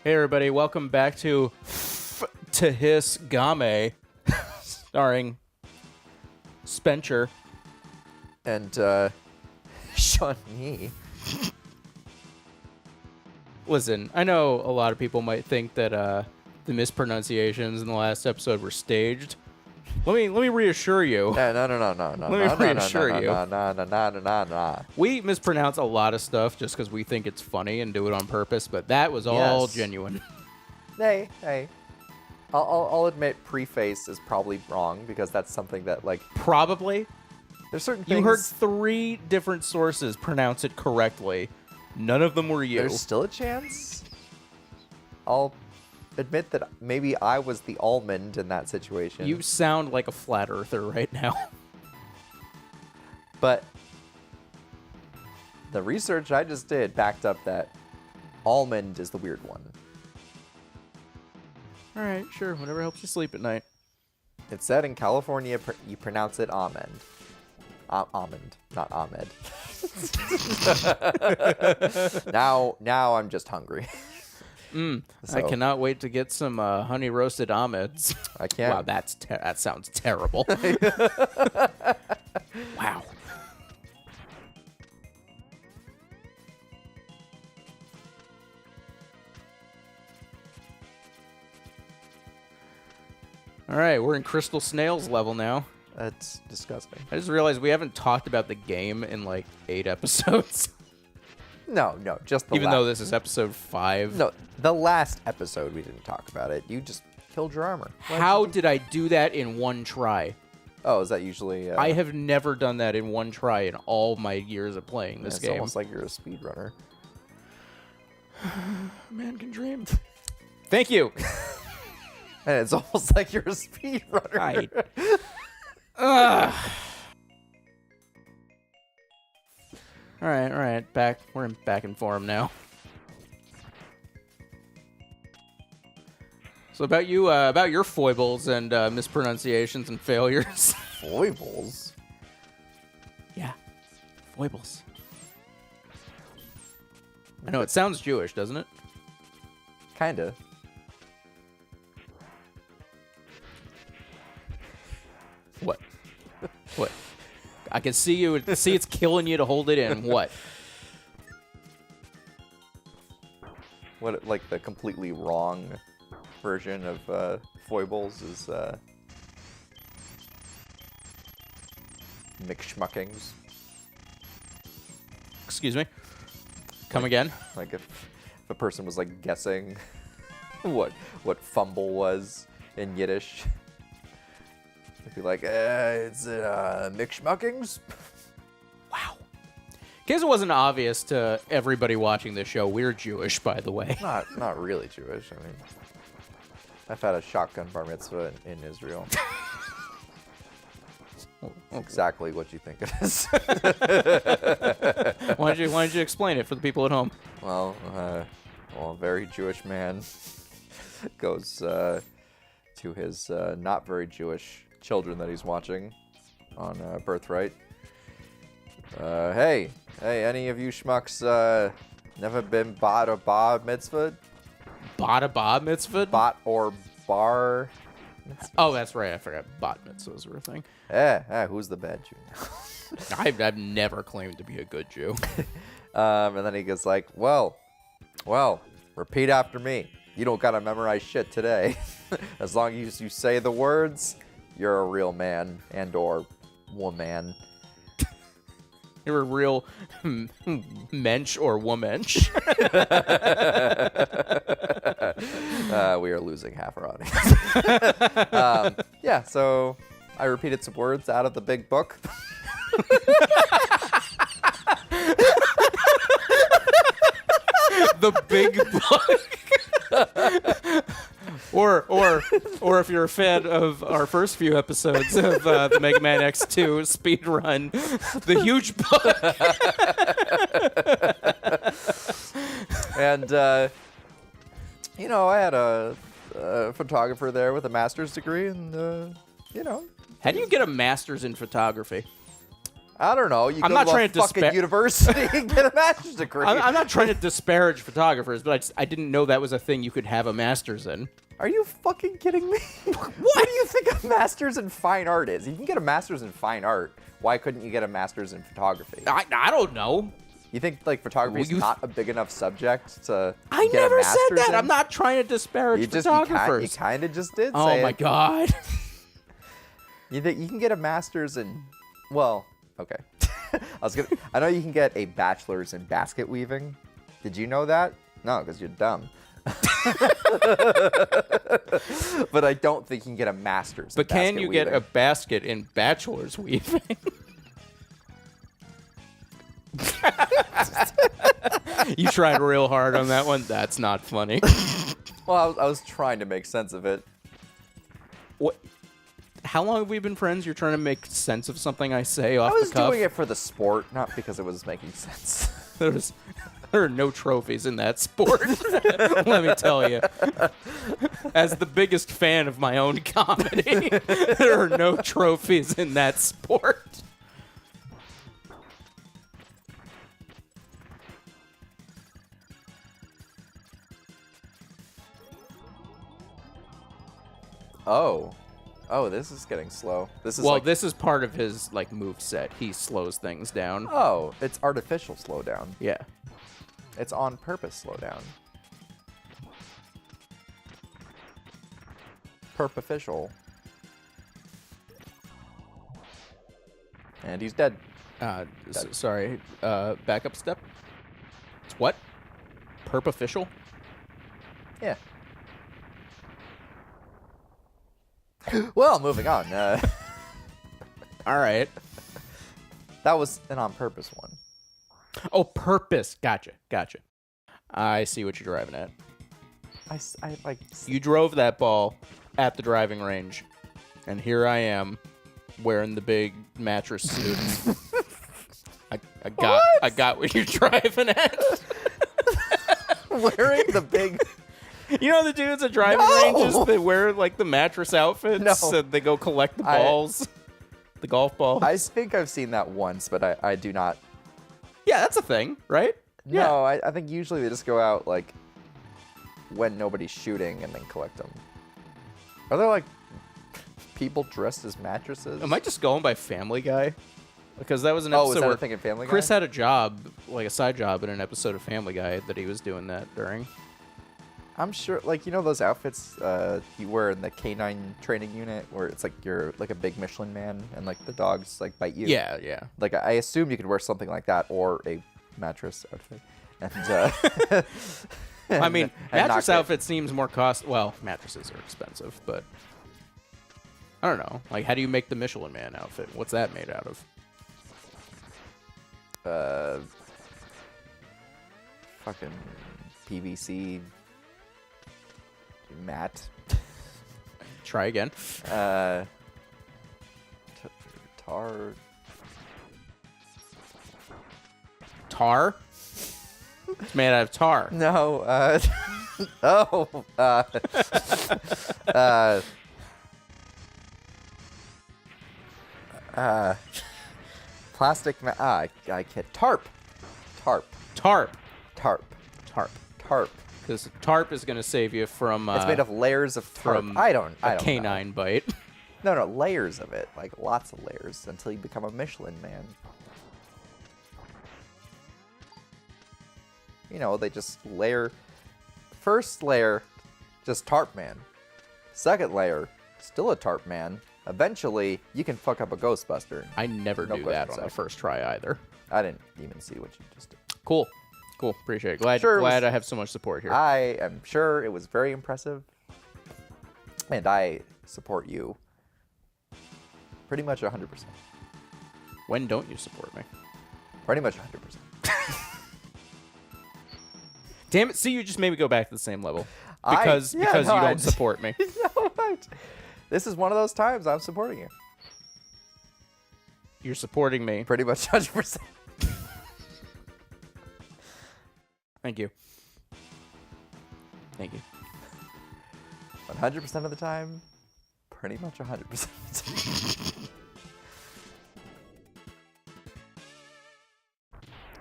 Hey everybody, welcome back to To Hiss Game, starring Spencer. And, Shawnee. Listen, I know a lot of people might think that the mispronunciations in the last episode were staged. Let me reassure you. No. Let me reassure you. No. We mispronounce a lot of stuff just because we think it's funny and do it on purpose, but that was all genuine. Hey. I'll admit preface is probably wrong because that's something that, like... Probably. There's certain things... You heard 3 different sources pronounce it correctly. None of them were you. There's still a chance. I'll admit that maybe I was the almond in that situation. You sound like a flat earther right now. But the research I just did backed up that almond is the weird one. All right, sure. Whatever helps you sleep at night. It said in California you pronounce it almond. Almond, not Ahmed. Now I'm just hungry. So. I cannot wait to get some honey roasted Ahmeds. I can't. Wow, that sounds terrible. Wow. All right, we're in Crystal Snails level now. That's disgusting. I just realized we haven't talked about the game in like 8 episodes. No, just the Even though this is episode 5. No, the last episode we didn't talk about it. You just killed your armor. How did I do that in one try? Oh, is that usually... I have never done that in one try in all my years of playing this game. It's almost like you're a speedrunner. Man can dream. Thank you. And it's almost like you're a speedrunner. All right. We're back in form now. So about your foibles and mispronunciations and failures. Foibles? Yeah, foibles. I know, it sounds Jewish, doesn't it? Kinda. What? What? I can see you. See, it's killing you to hold it in. What? What, like the completely wrong version of foibles is McSchmuckings. Excuse me? Come again? Like if a person was like guessing what fumble was in Yiddish. They'd be like, it's McSchmuckings? Wow. In case it wasn't obvious to everybody watching this show, we're Jewish, by the way. Not really Jewish. I mean, I've had a shotgun bar mitzvah in Israel. Exactly what you think it is. Why don't you explain it for the people at home? Well, a very Jewish man goes to his not very Jewish children that he's watching on Birthright. Hey, any of you schmucks never been bought or bar mitzvah? Bought a bar mitzvah? Bought or bar mitzvah? Oh, that's right. I forgot bat mitzvahs were a thing. Who's the bad Jew now? I've never claimed to be a good Jew. And then he goes like, well, repeat after me. You don't gotta memorize shit today. As long as you say the words, you're a real man and or woman. You're a real mensch or womensch. We are losing half our audience. Yeah, so I repeated some words out of the big book. The big book. Or if you're a fan of our first few episodes of the Mega Man X2 speedrun, the huge book. And, I had a photographer there with a master's degree, and, How do you get a master's in photography? I don't know. You I'm go not to trying a to fucking university and get a master's degree. I'm not trying to disparage photographers, but I didn't know that was a thing you could have a master's in. Are you fucking kidding me? What do you think a master's in fine art is? You can get a master's in fine art. Why couldn't you get a master's in photography? I don't know. You think like photography is not a big enough subject to I get never a said master's that. in? I'm not trying to disparage photographers. You kind of just did. Oh say my it. god. You think you can get a master's in? Well, okay. I know you can get a bachelor's in basket weaving. Did you know that? No, because you're dumb. But I don't think you can get a master's. But can you weaving. get a basket in bachelor's weaving? You tried real hard on that one. That's not funny. Well, I was trying to make sense of it. What? How long have we been friends? You're trying to make sense of something I say off the cuff? I was doing it for the sport, not because it was making sense. There are no trophies in that sport. Let me tell you. As the biggest fan of my own comedy, there are no trophies in that sport. Oh, this is getting slow. This is This is part of his like move set. He slows things down. Oh, it's artificial slowdown. Yeah. It's on purpose slowdown. Perp-official. And he's dead. Sorry. Backup step. It's what? Perp official? Yeah. Well, moving on. All right. That was an on purpose one. Oh, purpose. Gotcha. I see what you're driving at. I like. You drove that ball at the driving range, and here I am, wearing the big mattress suit. I got what you're driving at. Wearing the big. You know the dudes at driving ranges that wear like the mattress outfits and they go collect the balls, the golf balls. I think I've seen that once, but I do not. Yeah, that's a thing, right? No, I think usually they just go out like when nobody's shooting and then collect them. Are there like people dressed as mattresses? Am I just going by Family Guy? Because that was an Oh, episode was that where a thing in Family Guy? Chris had a job, like a side job in an episode of Family Guy that he was doing that during. I'm sure, like, you know those outfits you wear in the canine training unit where it's like you're like a big Michelin man and like the dogs like bite you? Yeah, yeah. Like I assume you could wear something like that or a mattress outfit. And, I mean, and mattress not outfit seems more well, mattresses are expensive, but I don't know. Like, how do you make the Michelin Man outfit? What's that made out of? Fucking PVC mat. Try again. Tar. Tar? It's made out of tar. No. Plastic. I can't. Tarp. Because tarp is going to save you from... it's made of layers of tarp. I don't canine know. bite. No, layers of it. Like lots of layers until you become a Michelin Man. You know, they just layer. First layer, just Tarp Man. Second layer, still a Tarp Man. Eventually, you can fuck up a Ghostbuster. I never do that on the first try either. I didn't even see what you just did. Cool. Appreciate it. Glad I have so much support here. I am sure it was very impressive. And I support you pretty much 100%. When don't you support me? Pretty much 100%. Damn it. See, you just made me go back to the same level. Because you don't support me. No, this is one of those times I'm supporting you. You're supporting me. Pretty much 100%. Thank you. 100% of the time. Pretty much 100% of the time.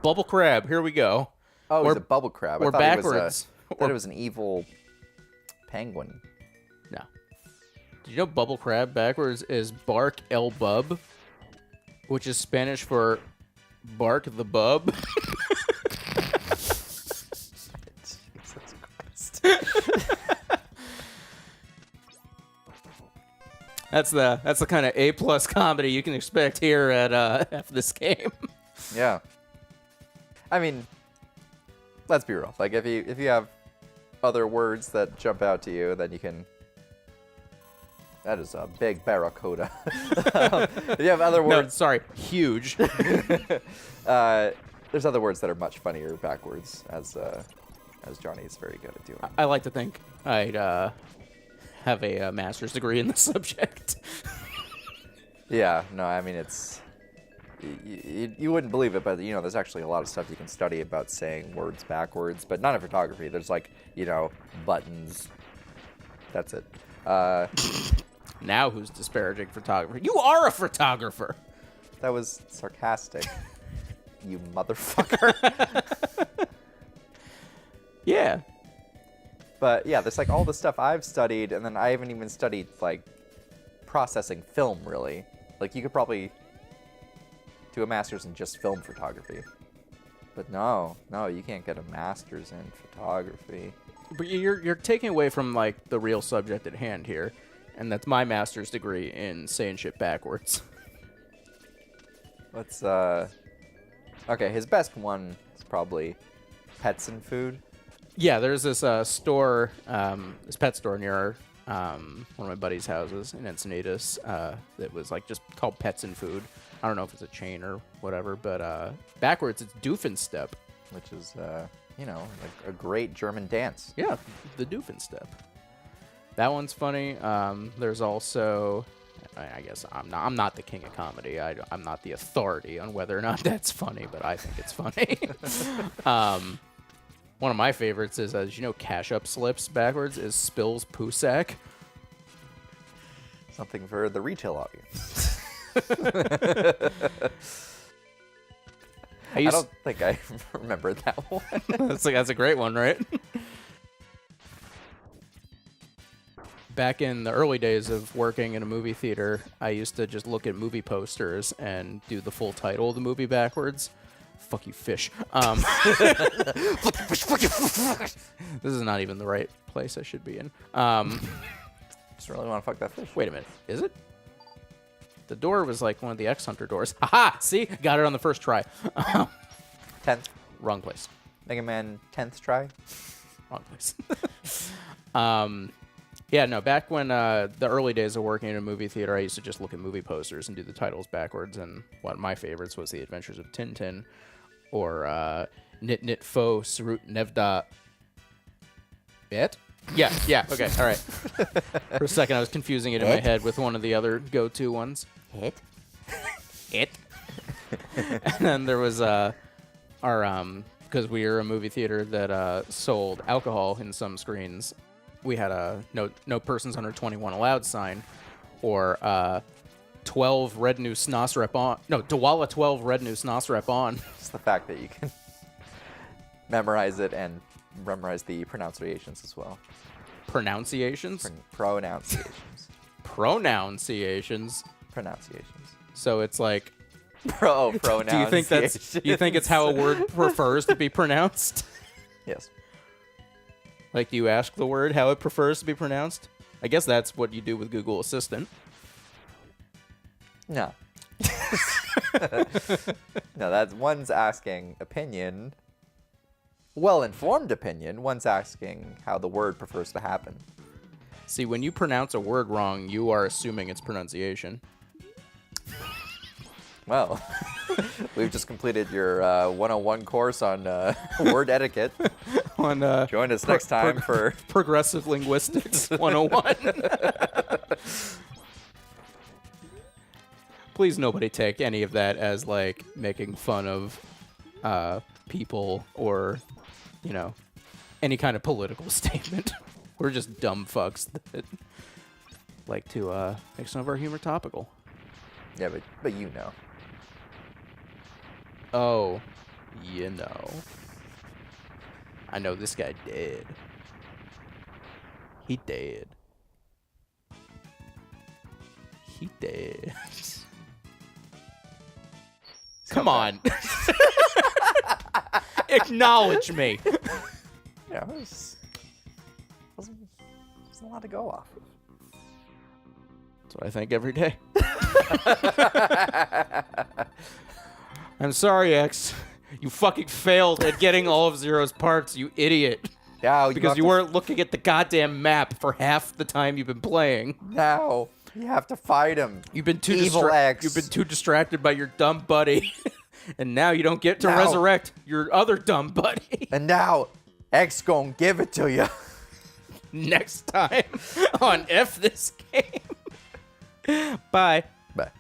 Bubble crab. Here we go. Oh, Or- he's a bubble crab. or I thought backwards. I thought it was an evil penguin. No. Did you know bubble crab backwards is Barc el Bub, which is Spanish for Bark the Bub? Jesus Christ. That's the kind of A+ comedy you can expect here at after this game. Yeah. I mean, let's be real. Like, if you have other words that jump out to you, then you can. That is a big barracuda. If you have other No, words, sorry, huge. there's other words that are much funnier backwards, as Johnny is very good at doing. I like to think I'd have a master's degree in the subject. Yeah, no, I mean, it's you wouldn't believe it, but there's actually a lot of stuff you can study about saying words backwards, but not in photography. There's like buttons. That's it. Now who's disparaging photographer? You are a photographer. That was sarcastic. You motherfucker. Yeah. But yeah, there's like all the stuff I've studied, and then I haven't even studied like processing film really. Like you could probably do a master's in just film photography. But no, you can't get a master's in photography. But you're taking away from like the real subject at hand here, and that's my master's degree in saying shit backwards. Let's okay, his best one is probably pets and food. Yeah, there's this store, this pet store near one of my buddy's houses in Encinitas that was like just called Pets and Food. I don't know if it's a chain or whatever, but backwards it's Doofenstep. Which is a great German dance. Yeah, the Doofenstep. That one's funny. There's also, I guess I'm not the king of comedy. I'm not the authority on whether or not that's funny, but I think it's funny. One of my favorites is, as you know, cash up slips backwards is Spills Poo Sack. Something for the retail audience. I don't think I remembered that one. That's a great one, right? Back in the early days of working in a movie theater, I used to just look at movie posters and do the full title of the movie backwards. Fuck you, fish. This is not even the right place I should be in. Just really want to fuck that fish. Wait a minute. Is it? The door was like one of the X Hunter doors. Haha! See? Got it on the first try. 10th. Wrong place. Mega Man 10th try. Wrong place. Yeah, no, back when the early days of working in a movie theater, I used to just look at movie posters and do the titles backwards, and one of my favorites was The Adventures of Tintin, or Nit Nit Fo Sarut Nevda... It? Yeah, okay, all right. For a second, I was confusing it in my head with one of the other go-to ones. Hit. It. And then there was because we were a movie theater that sold alcohol in some screens, we had a no persons under 21 allowed sign, or 12 red new snos rep on. No, Dwala 12 red new snos rep on. It's the fact that you can memorize it and memorize the pronunciations as well. Pronunciations? Pronunciations. Pronunciations. Pronunciations. So it's like, pronunciations. Do you think it's how a word prefers to be pronounced? Yes. Like, do you ask the word how it prefers to be pronounced? I guess that's what you do with Google Assistant. No. No, that's one's asking opinion. Well-informed opinion. One's asking how the word prefers to happen. See, when you pronounce a word wrong, you are assuming its pronunciation. Well, we've just completed your 101 course on word etiquette. Join us next time for Progressive Linguistics 101. Please, nobody take any of that as like making fun of people or, any kind of political statement. We're just dumb fucks that like to make some of our humor topical. Yeah, but you know. Oh. You know. I know this guy dead. He dead. He dead. Come on. Acknowledge me. Yeah, there's a lot to go off of. That's what I think every day. I'm sorry, X. You fucking failed at getting all of Zero's parts, you idiot. Now Because you weren't looking at the goddamn map for half the time you've been playing. Now you have to fight him. You've been too Evil X. You've been too distracted by your dumb buddy. And now you don't get to Now- resurrect your other dumb buddy. And now X gonna give it to you. Next time on F This Game. Bye. Bye.